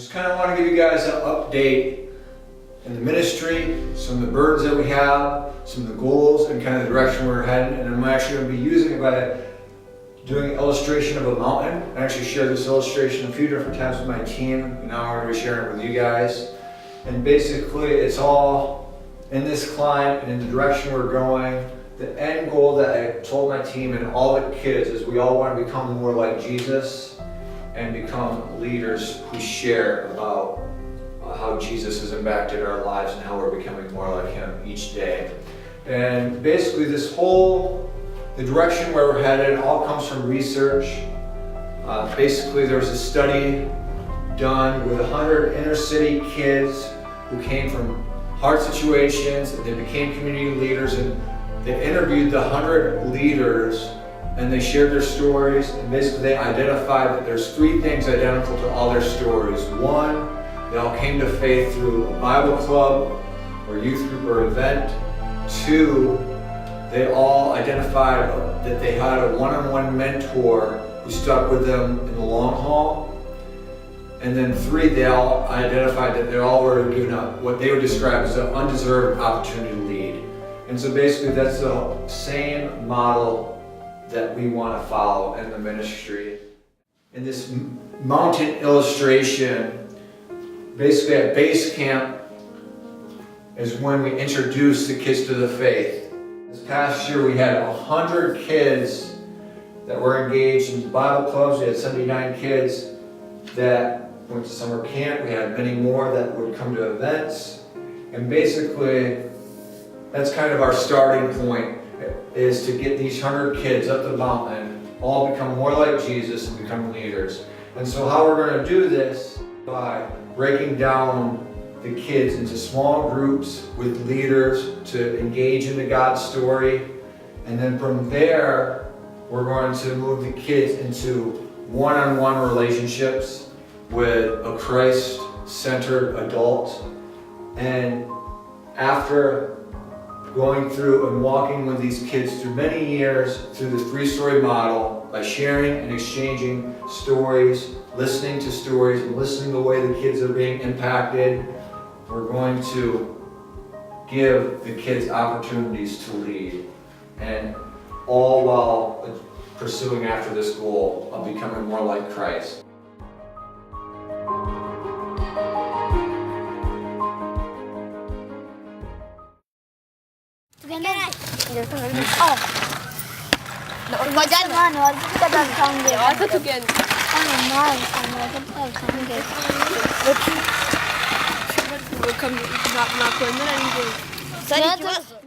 just kind of want to give you guys an update in the ministry, some of the burdens that we have, some of the goals, and kind of the direction we're heading. And I'm actually going to be using it by doing an illustration of a mountain. I actually shared this illustration a few different times with my team, and now I'm going to be sharing it with you guys. And basically, it's all in this climb and in the direction we're going. The end goal that I told my team and all the kids is we all want to become more like Jesus and become leaders who share about how Jesus has impacted our lives and how we're becoming more like Him each day. And basically the direction where we're headed all comes from research. Basically there was a study done with 100 inner city kids who came from hard situations, and they became community leaders, and they interviewed the 100 leaders and they shared their stories, and basically they identified that there's 3 things identical to all their stories. 1, they all came to faith through a Bible club or youth group or event. 2, they all identified that they had a one-on-one mentor who stuck with them in the long haul. And then 3, they all identified that they all were given up what they would describe as an undeserved opportunity to lead. And so basically that's the same model that we want to follow in the ministry. In this mountain illustration, basically at base camp is when we introduce the kids to the faith. This past year we had 100 kids that were engaged in Bible clubs. We had 79 kids that went to summer camp. We had many more that would come to events. And basically that's kind of our starting point, is to get these 100 kids up the mountain, all become more like Jesus and become leaders. And so how we're going to do this, by breaking down the kids into small groups with leaders to engage in the God story. And then from there, we're going to move the kids into one-on-one relationships with a Christ-centered adult. And after going through and walking with these kids through many years through the 3-story model, by sharing and exchanging stories, listening to stories, and listening to the way the kids are being impacted, we're going to give the kids opportunities to lead, and all while pursuing after this goal of becoming more like Christ. Normal.